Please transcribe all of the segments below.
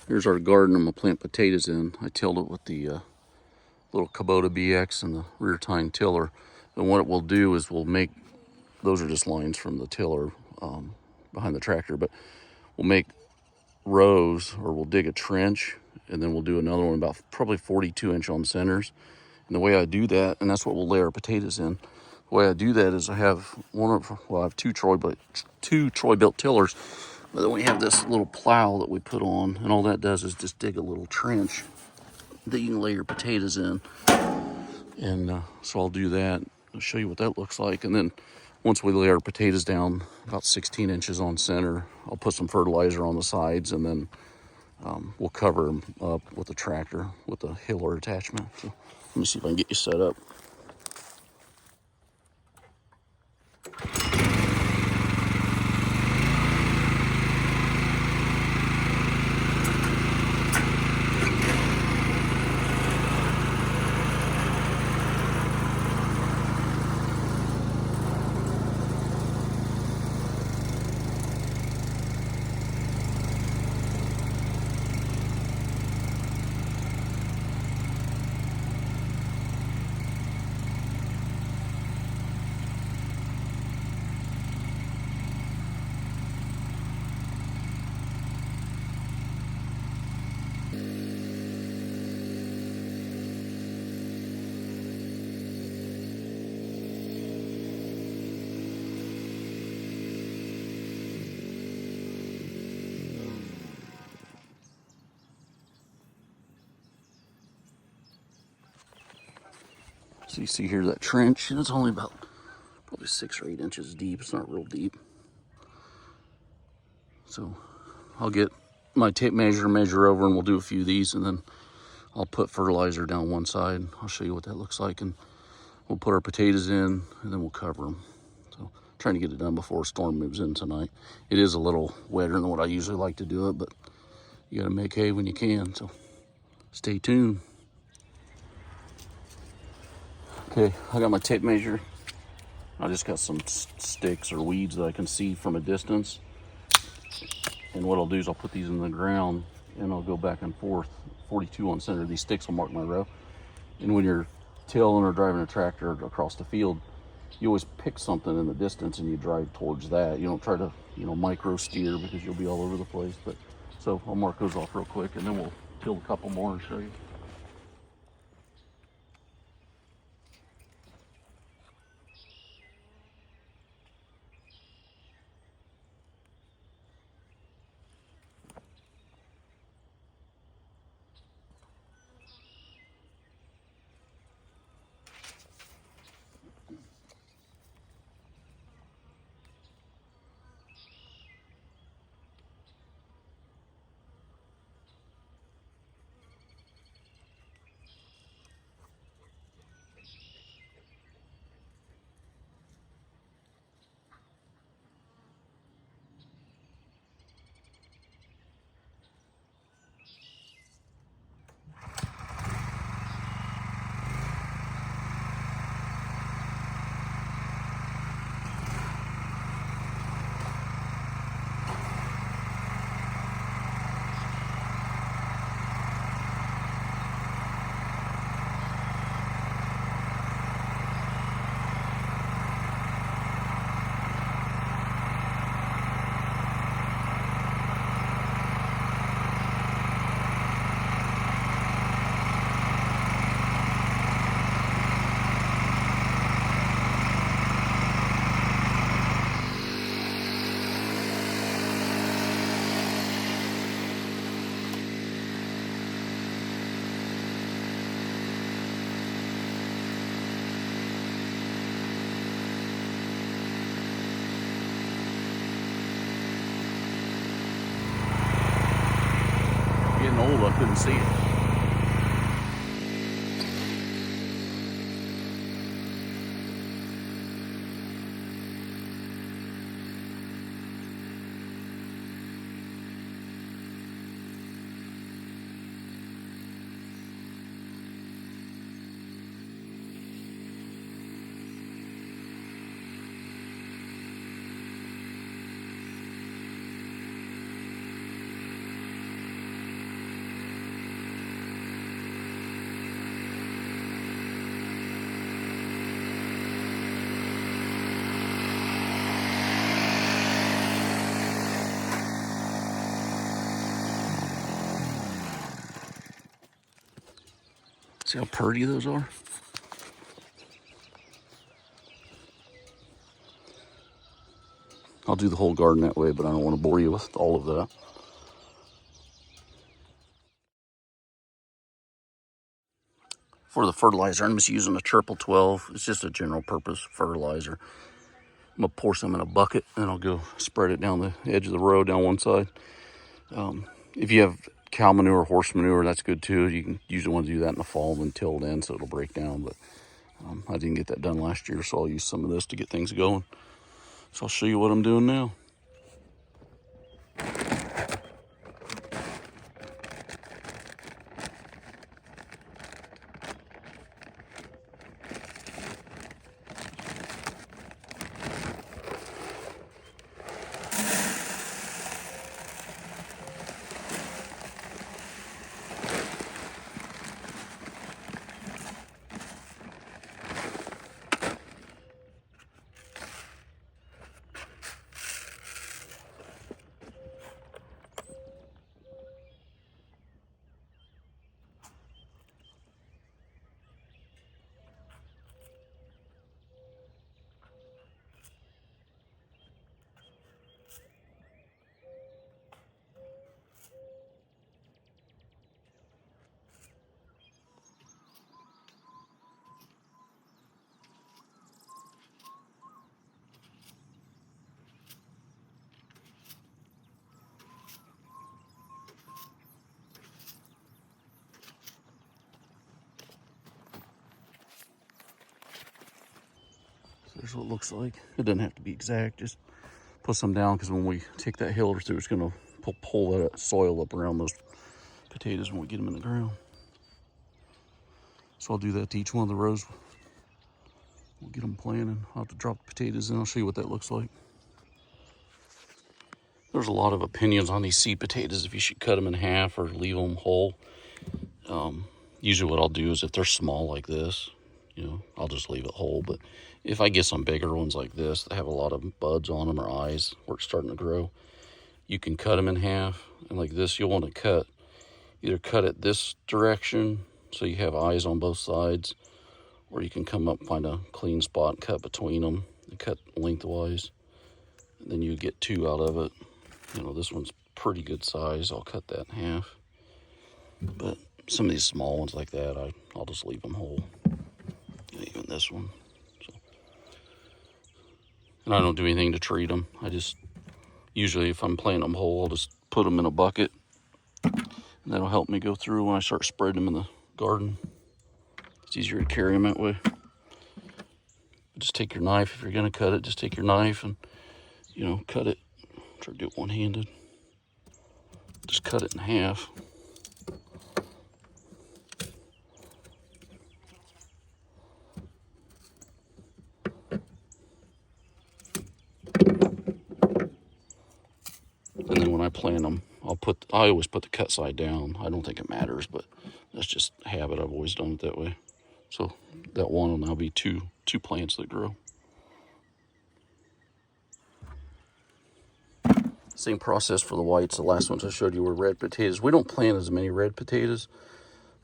Here's our garden I'm gonna plant potatoes in. I tilled it with the little Kubota BX and the rear tine tiller. And what it will do is we'll make, those are just lines from the tiller behind the tractor, but we'll make rows, or we'll dig a trench, and then we'll do another one about probably 42-inch on centers. And the way I do that, and that's what we'll lay our potatoes in. The way I do that is I have I have two Troy Bilt tillers, but then we have this little plow that we put on, and all that does is just dig a little trench that you can lay your potatoes in. And so I'll do that. I'll show you what that looks like. And then once we lay our potatoes down about 16 inches on center, I'll put some fertilizer on the sides, and then we'll cover them up with the tractor with the hiller attachment. So let me see if I can get you set up. So you see here that trench, and it's only about probably 6 or 8 inches deep. It's not real deep. So I'll get my tape measure over, and we'll do a few of these, and then I'll put fertilizer down one side. I'll show you what that looks like, and we'll put our potatoes in, and then we'll cover them. So trying to get it done before a storm moves in tonight. It is a little wetter than what I usually like to do it, but you gotta make hay when you can, so stay tuned. Okay, I got my tape measure. I just got some sticks or weeds that I can see from a distance. And what I'll do is I'll put these in the ground, and I'll go back and forth, 42 on center. These sticks will mark my row. And when you're tilling or driving a tractor across the field, you always pick something in the distance and you drive towards that. You don't try to, micro steer, because you'll be all over the place. But so I'll mark those off real quick, and then we'll till a couple more and show you. Getting old, I couldn't see it. See how pretty those are? I'll do the whole garden that way, but I don't want to bore you with all of that. For the fertilizer, I'm just using a triple 12. It's just a general purpose fertilizer. I'm gonna pour some in a bucket and I'll go spread it down the edge of the row down one side. If you have cow manure or horse manure, that's good too. You can usually want to do that in the fall and till it in so it'll break down. But I didn't get that done last year, so I'll use some of this to get things going. So I'll show you what I'm doing now. There's what it looks like. It doesn't have to be exact, just put some down, because when we take that hiller through, it's gonna pull that soil up around those potatoes when we get them in the ground. So I'll do that to each one of the rows. We'll get them planted. I'll have to drop the potatoes in. I'll show you what that looks like. There's a lot of opinions on these seed potatoes, if you should cut them in half or leave them whole. Usually what I'll do is if they're small like this, I'll just leave it whole. But if I get some bigger ones like this that have a lot of buds on them or eyes where it's starting to grow, you can cut them in half. And like this, you'll want to either cut it this direction so you have eyes on both sides, or you can come up, find a clean spot and cut between them and cut lengthwise. And then you get two out of it. This one's pretty good size. I'll cut that in half. But some of these small ones like that, I'll just leave them whole. Even this one. And I don't do anything to treat them. I just, usually if I'm planting them whole, I'll just put them in a bucket. And that'll help me go through when I start spreading them in the garden. It's easier to carry them that way. Just take your knife. If you're going to cut it, just take your knife and, cut it. Try to do it one-handed. Just cut it in half. And then when I plant them, I always put the cut side down. I don't think it matters, but that's just habit. I've always done it that way. So that one will now be two plants that grow. Same process for the whites. The last ones I showed you were red potatoes. We don't plant as many red potatoes.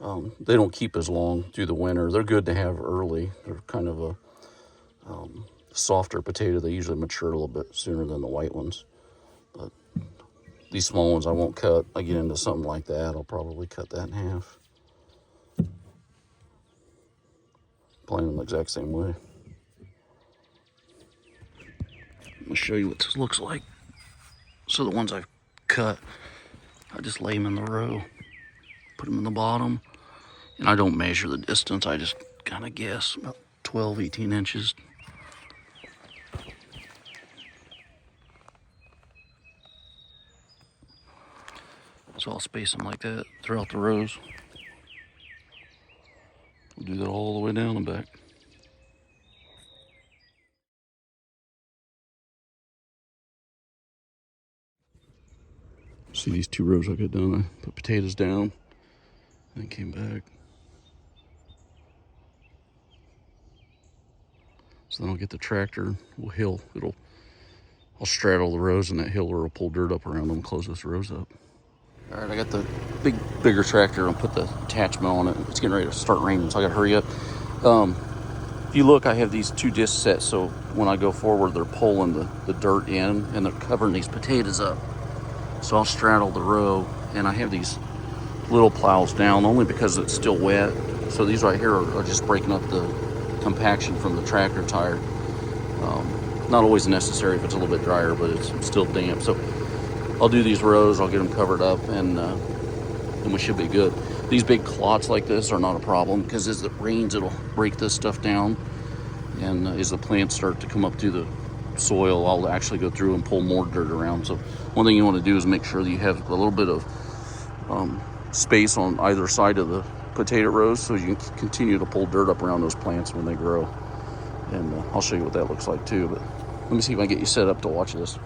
They don't keep as long through the winter. They're good to have early. They're kind of a softer potato. They usually mature a little bit sooner than the white ones. But these small ones I won't cut. I get into something like that, I'll probably cut that in half. Plant them the exact same way. I'm gonna show you what this looks like. So the ones I've cut, I just lay them in the row, put them in the bottom, and I don't measure the distance. I just kind of guess about 12, 18 inches. So I'll space them like that throughout the rows. We'll do that all the way down and back. See these two rows I got done? I put potatoes down and came back. So then I'll get the tractor, I'll straddle the rows, and that hiller will pull dirt up around them, close those rows up. All right, I got the bigger tractor and put the attachment on it. It's getting ready to start raining, so I gotta hurry up. If you look, I have these 2 discs set, so when I go forward, they're pulling the dirt in and they're covering these potatoes up. So I'll straddle the row, and I have these little plows down only because it's still wet. So these right here are just breaking up the compaction from the tractor tire. Not always necessary if it's a little bit drier, but it's still damp. So I'll do these rows, I'll get them covered up, and we should be good. These big clots like this are not a problem because as it rains, it'll break this stuff down. And as the plants start to come up through the soil, I'll actually go through and pull more dirt around. So one thing you want to do is make sure that you have a little bit of space on either side of the potato rows so you can continue to pull dirt up around those plants when they grow. And I'll show you what that looks like too. But let me see if I can get you set up to watch this.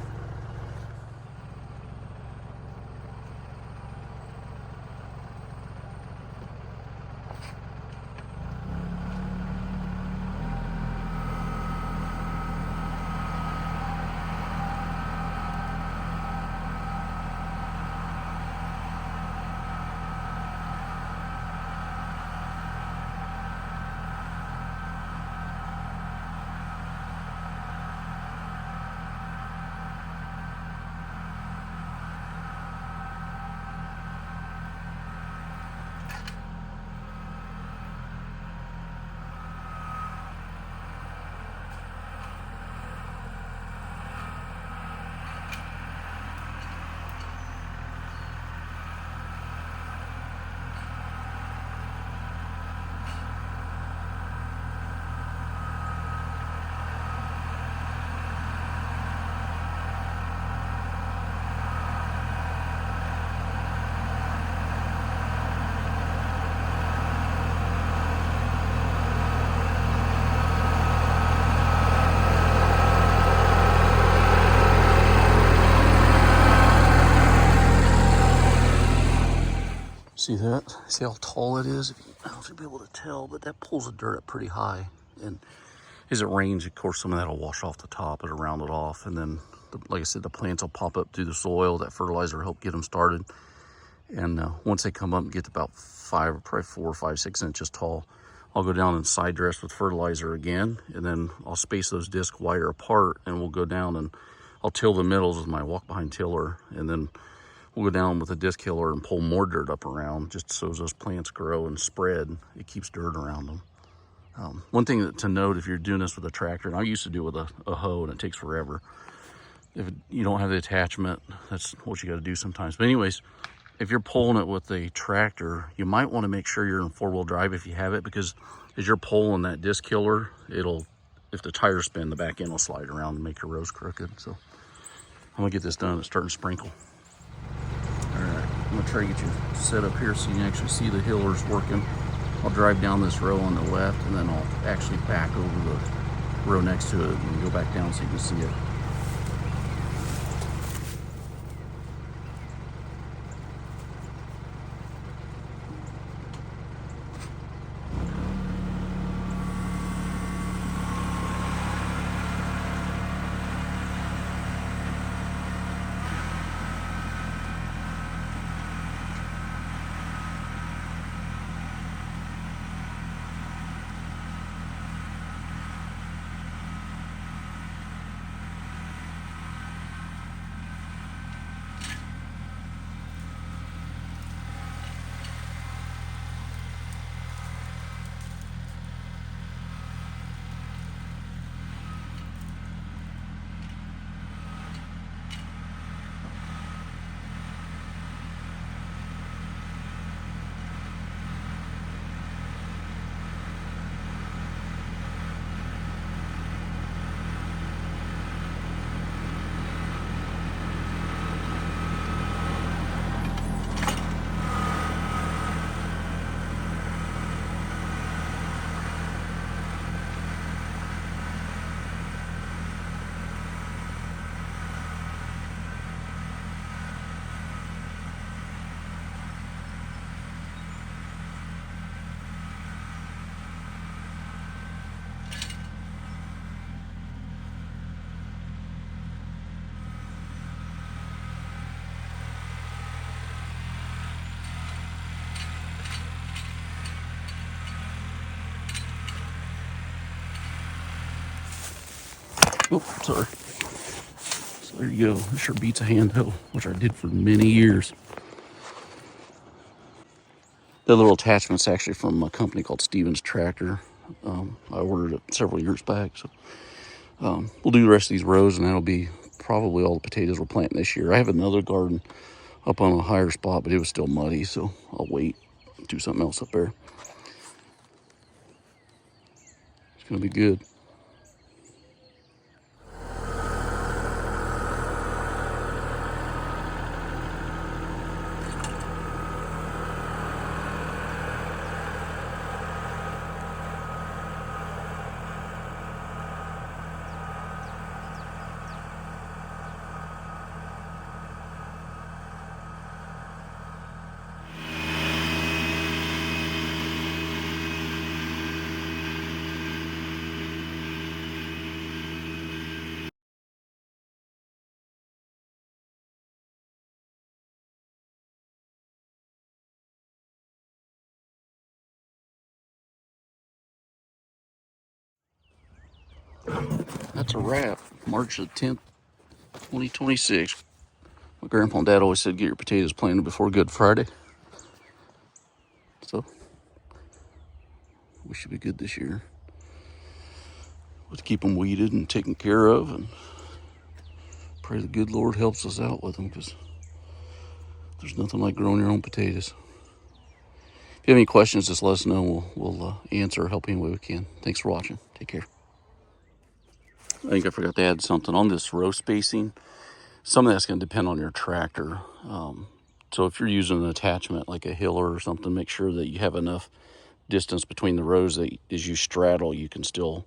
See that? See how tall it is? I don't know if you'll be able to tell, but that pulls the dirt up pretty high. And as it rains, of course, some of that will wash off the top. It'll round it off. And then, like I said, the plants will pop up through the soil. That fertilizer will help get them started. And once they come up and get to about 5, probably 4, 5, 6 inches tall, I'll go down and side dress with fertilizer again. And then I'll space those discs wider apart, and we'll go down and I'll till the middles with my walk-behind tiller. And then we'll go down with a disc killer and pull more dirt up around, just so as those plants grow and spread, it keeps dirt around them. One thing to note, if you're doing this with a tractor, and I used to do it with a hoe, and it takes forever. If you don't have the attachment, that's what you got to do sometimes. But anyways, if you're pulling it with a tractor, you might want to make sure you're in 4-wheel drive if you have it, because as you're pulling that disc killer, if the tires spin, the back end will slide around and make your rows crooked. So I'm gonna get this done. It's starting to sprinkle. All right, I'm gonna try to get you set up here so you can actually see the hillers working. I'll drive down this row on the left, and then I'll actually back over the row next to it and go back down so you can see it. Oh, sorry. So there you go. It sure beats a hand hoe, which I did for many years. The little attachment's actually from a company called Stevens Tractor. I ordered it several years back. So we'll do the rest of these rows, and that'll be probably all the potatoes we're planting this year. I have another garden up on a higher spot, but it was still muddy, so I'll wait, do something else up there. It's gonna be good. That's a wrap. March the 10th, 2026. My grandpa and dad always said, get your potatoes planted before Good Friday. So we should be good this year. Let's keep them weeded and taken care of, and pray the good Lord helps us out with them, because there's nothing like growing your own potatoes. If you have any questions, just let us know. We'll answer or help any way we can. Thanks for watching. Take care. I think I forgot to add something on this row spacing. Some of that's going to depend on your tractor. So if you're using an attachment like a hiller or something, make sure that you have enough distance between the rows that as you straddle, you can still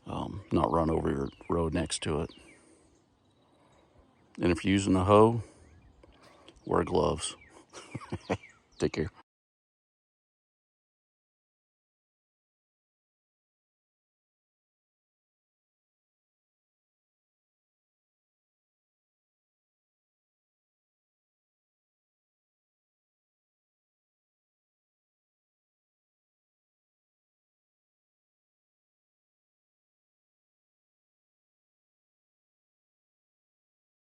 not run over your row next to it. And if you're using a hoe, wear gloves. Take care.